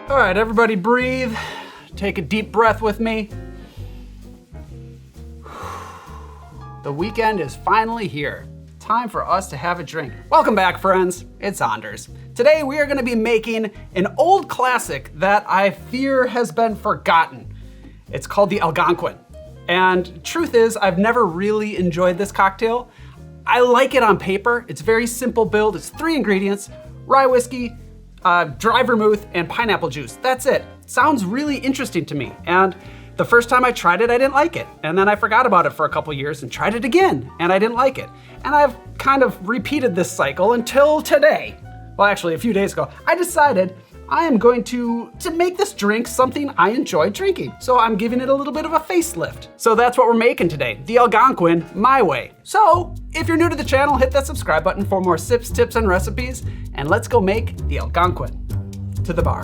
All right, everybody breathe. Take a deep breath with me. The weekend is finally here. Time for us to have a drink. Welcome back, friends. It's Anders. Today we are gonna be making an old classic that I fear has been forgotten. It's called the Algonquin. And truth is, I've never really enjoyed this cocktail. I like it on paper. It's very simple build. It's 3 ingredients: rye whiskey, dry vermouth, and pineapple juice. That's it. Sounds really interesting to me. And the first time I tried it, I didn't like it. And then I forgot about it for a couple years and tried it again, and I didn't like it. And I've kind of repeated this cycle until today. Well, actually, a few days ago, I decided I am going to make this drink something I enjoy drinking. So I'm giving it a little bit of a facelift. So that's what we're making today, the Algonquin my way. So if you're new to the channel, hit that subscribe button for more sips, tips, and recipes, and let's go make the Algonquin. To the bar.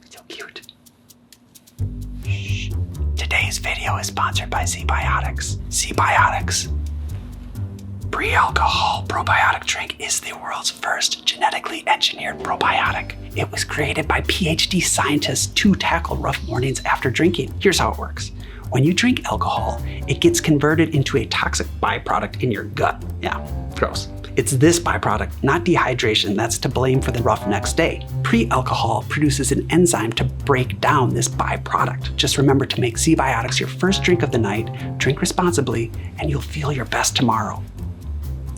So cute. Shh. Today's video is sponsored by ZBiotics. ZBiotics. Pre-alcohol probiotic drink is the world's first genetically engineered probiotic. It was created by PhD scientists to tackle rough mornings after drinking. Here's how it works. When you drink alcohol, it gets converted into a toxic byproduct in your gut. Yeah, gross. It's this byproduct, not dehydration, that's to blame for the rough next day. Pre-alcohol produces an enzyme to break down this byproduct. Just remember to make ZBiotics your first drink of the night, drink responsibly, and you'll feel your best tomorrow.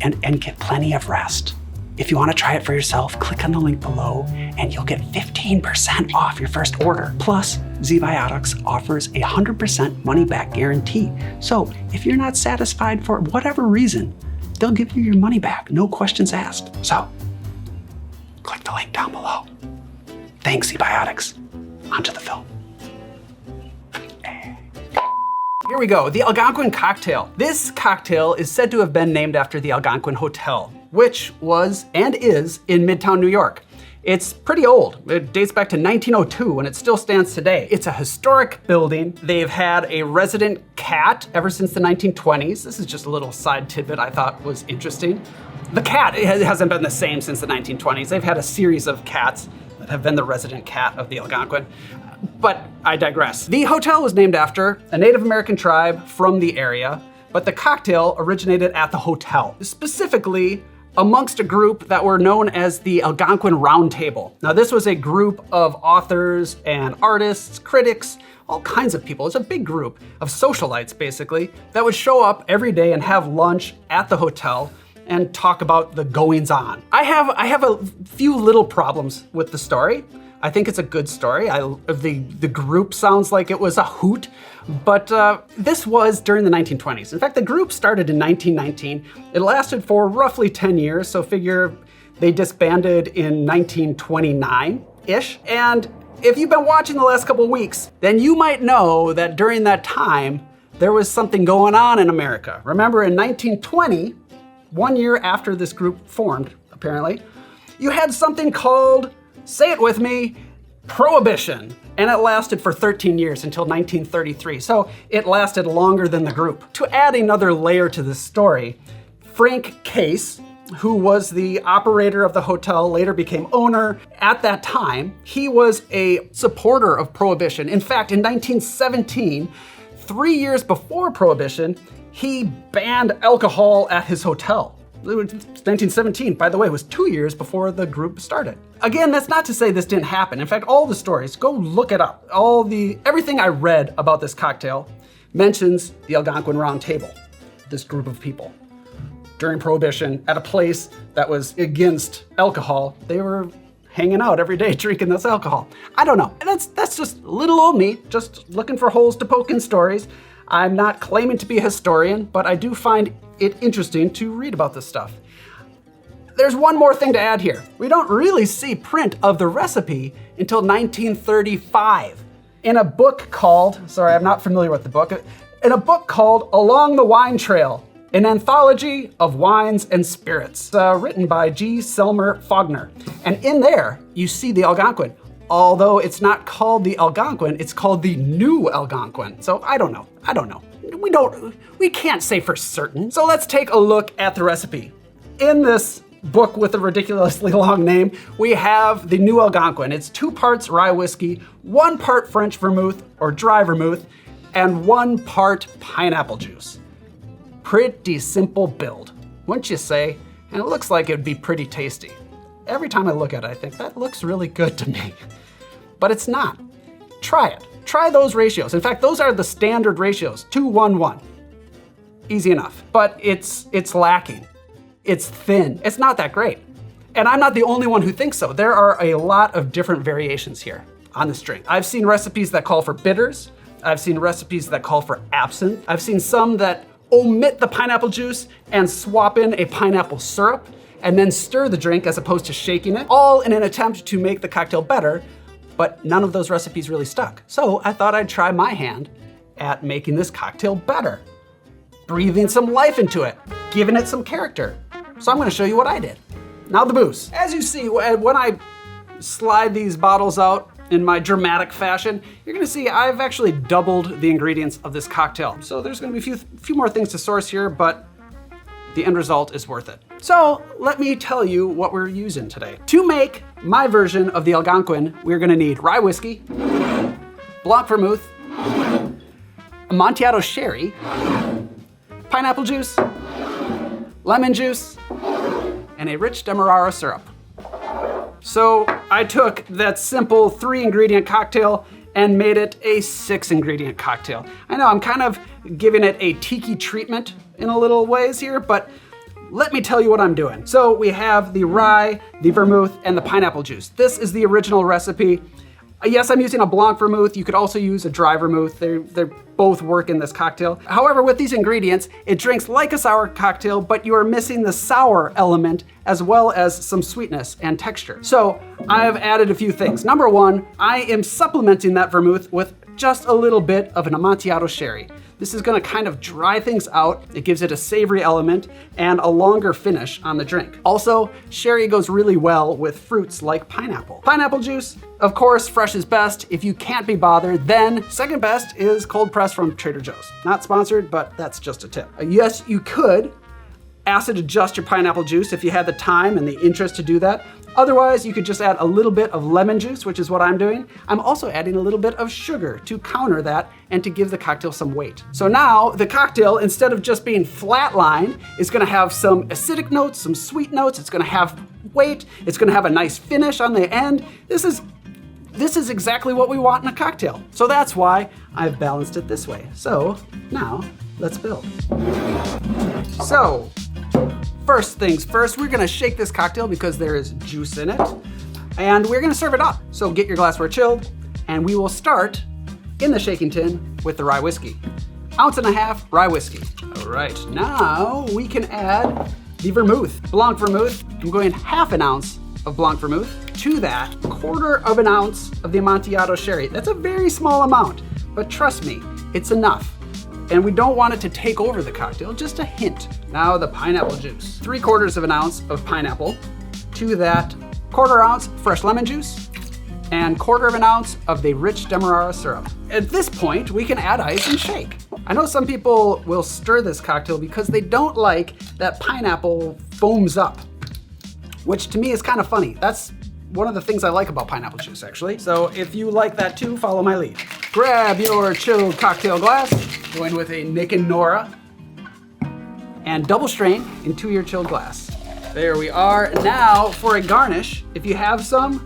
And get plenty of rest. If you want to try it for yourself, click on the link below and you'll get 15% off your first order. Plus, ZBiotics offers a 100% money back guarantee. So if you're not satisfied for whatever reason, they'll give you your money back, no questions asked. So, click the link down below. Thanks, ZBiotics. Onto the film. Here we go, the Algonquin cocktail. This cocktail is said to have been named after the Algonquin Hotel, which was and is in Midtown New York. It's pretty old. It dates back to 1902 and it still stands today. It's a historic building. They've had a resident cat ever since the 1920s. This is just a little side tidbit I thought was interesting. The cat, it hasn't been the same since the 1920s. They've had a series of cats that have been the resident cat of the Algonquin. But I digress. The hotel was named after a Native American tribe from the area, but the cocktail originated at the hotel, specifically amongst a group that were known as the Algonquin Round Table. Now, this was a group of authors and artists, critics, all kinds of people. It's a big group of socialites, basically, that would show up every day and have lunch at the hotel and talk about the goings-on. I have a few little problems with the story. I think it's a good story. The group sounds like it was a hoot, but this was during the 1920s. In fact, the group started in 1919. It lasted for roughly 10 years, so figure they disbanded in 1929-ish. And if you've been watching the last couple of weeks, then you might know that during that time, there was something going on in America. Remember in 1920, 1 year after this group formed, apparently, you had something called, say it with me, prohibition. And it lasted for 13 years until 1933. So it lasted longer than the group. To add another layer to this story, Frank Case, who was the operator of the hotel, later became owner. At that time, he was a supporter of prohibition. In fact, in 1917, 3 years before prohibition, he banned alcohol at his hotel. 1917, by the way, was 2 years before the group started. Again, that's not to say this didn't happen. In fact, all the stories, go look it up. Everything I read about this cocktail mentions the Algonquin Round Table, this group of people. During Prohibition, at a place that was against alcohol, they were hanging out every day drinking this alcohol. I don't know. That's just little old me, just looking for holes to poke in stories. I'm not claiming to be a historian, but I do find it interesting to read about this stuff. There's one more thing to add here. We don't really see print of the recipe until 1935. In a book called, sorry, I'm not familiar with the book, in a book called Along the Wine Trail, an anthology of wines and spirits, written by G. Selmer Faulkner. And in there, you see the Algonquin. Although it's not called the Algonquin, it's called the New Algonquin. So I don't know. We can't say for certain. So let's take a look at the recipe. In this book with a ridiculously long name, we have the new Algonquin. It's 2 parts rye whiskey, 1 part French vermouth or dry vermouth, and 1 part pineapple juice. Pretty simple build, wouldn't you say? And it looks like it would be pretty tasty. Every time I look at it, I think that looks really good to me. But it's not. Try it. Try those ratios. In fact, those are the standard ratios, 2-1-1. Easy enough, but it's lacking. It's thin. It's not that great. And I'm not the only one who thinks so. There are a lot of different variations here on this drink. I've seen recipes that call for bitters. I've seen recipes that call for absinthe. I've seen some that omit the pineapple juice and swap in a pineapple syrup and then stir the drink as opposed to shaking it, all in an attempt to make the cocktail better, but none of those recipes really stuck. So I thought I'd try my hand at making this cocktail better, breathing some life into it, giving it some character. So I'm gonna show you what I did. Now the booze. As you see, when I slide these bottles out in my dramatic fashion, you're gonna see I've actually doubled the ingredients of this cocktail. So there's gonna be a few more things to source here, but the end result is worth it. So let me tell you what we're using today. To make my version of the Algonquin, we're gonna need rye whiskey, Blanc vermouth, Amontillado sherry, pineapple juice, lemon juice, and a rich demerara syrup. So I took that simple 3-ingredient cocktail and made it a 6-ingredient cocktail. I know I'm kind of giving it a tiki treatment in a little ways here, but let me tell you what I'm doing. So we have the rye, the vermouth, and the pineapple juice. This is the original recipe. Yes, I'm using a Blanc vermouth. You could also use a dry vermouth. They both work in this cocktail. However, with these ingredients, it drinks like a sour cocktail, but you are missing the sour element as well as some sweetness and texture. So I've added a few things. Number 1, I am supplementing that vermouth with just a little bit of an Amontillado sherry. This is gonna kind of dry things out. It gives it a savory element and a longer finish on the drink. Also, sherry goes really well with fruits like pineapple. Pineapple juice, of course, fresh is best. If you can't be bothered, then second best is cold press from Trader Joe's. Not sponsored, but that's just a tip. Yes, you could acid adjust your pineapple juice if you had the time and the interest to do that. Otherwise, you could just add a little bit of lemon juice, which is what I'm doing. I'm also adding a little bit of sugar to counter that and to give the cocktail some weight. So now the cocktail, instead of just being flatlined, is gonna have some acidic notes, some sweet notes. It's gonna have weight. It's gonna have a nice finish on the end. This is exactly what we want in a cocktail. So that's why I've balanced it this way. So now let's build. So, first things first, we're gonna shake this cocktail because there is juice in it, and we're gonna serve it up. So get your glassware chilled, and we will start in the shaking tin with the rye whiskey. 1.5 ounces rye whiskey. All right, now we can add the vermouth, Blanc vermouth. I'm going 1/2 ounce of Blanc vermouth. To that, 1/4 ounce of the Amontillado sherry. That's a very small amount, but trust me, it's enough. And we don't want it to take over the cocktail, just a hint. Now the pineapple juice. 3/4 ounce of pineapple. To that, 1/4 ounce fresh lemon juice and 1/4 ounce of the rich demerara syrup. At this point, we can add ice and shake. I know some people will stir this cocktail because they don't like that pineapple foams up, which to me is kind of funny. That's one of the things I like about pineapple juice, actually. So if you like that too, follow my lead. Grab your chilled cocktail glass, go in with a Nick and Nora, and double strain into your chilled glass. There we are. Now for a garnish, if you have some,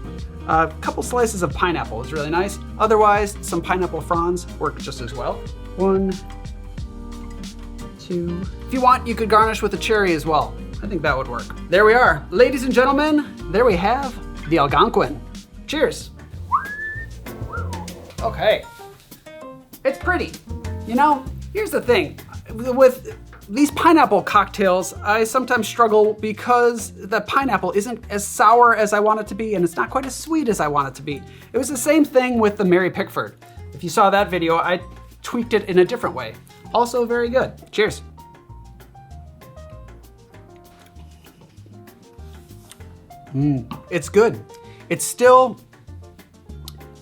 a couple slices of pineapple is really nice. Otherwise, some pineapple fronds work just as well. 1, 2. If you want, you could garnish with a cherry as well. I think that would work. There we are. Ladies and gentlemen, there we have the Algonquin. Cheers. Okay. It's pretty. You know, here's the thing. With these pineapple cocktails, I sometimes struggle because the pineapple isn't as sour as I want it to be, and it's not quite as sweet as I want it to be. It was the same thing with the Mary Pickford. If you saw that video, I tweaked it in a different way. Also very good. Cheers. It's good. It's still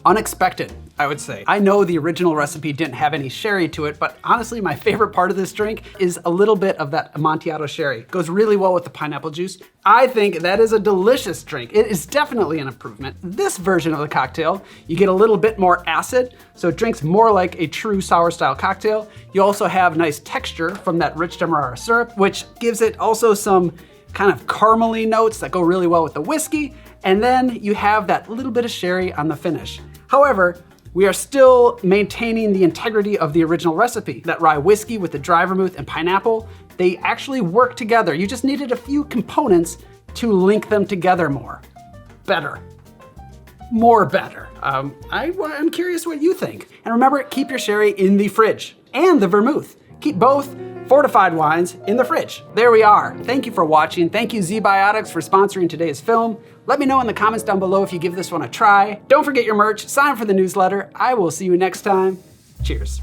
unexpected. I would say. I know the original recipe didn't have any sherry to it, but honestly, my favorite part of this drink is a little bit of that Amontillado sherry. It goes really well with the pineapple juice. I think that is a delicious drink. It is definitely an improvement. This version of the cocktail, you get a little bit more acid, so it drinks more like a true sour style cocktail. You also have nice texture from that rich demerara syrup, which gives it also some kind of caramely notes that go really well with the whiskey. And then you have that little bit of sherry on the finish. However, we are still maintaining the integrity of the original recipe. That rye whiskey with the dry vermouth and pineapple, they actually work together. You just needed a few components to link them together more. Better. More better. I'm curious what you think. And remember, keep your sherry in the fridge and the vermouth. Keep both fortified wines in the fridge. There we are. Thank you for watching. Thank you ZBiotics for sponsoring today's film. Let me know in the comments down below if you give this one a try. Don't forget your merch, sign up for the newsletter. I will see you next time. Cheers.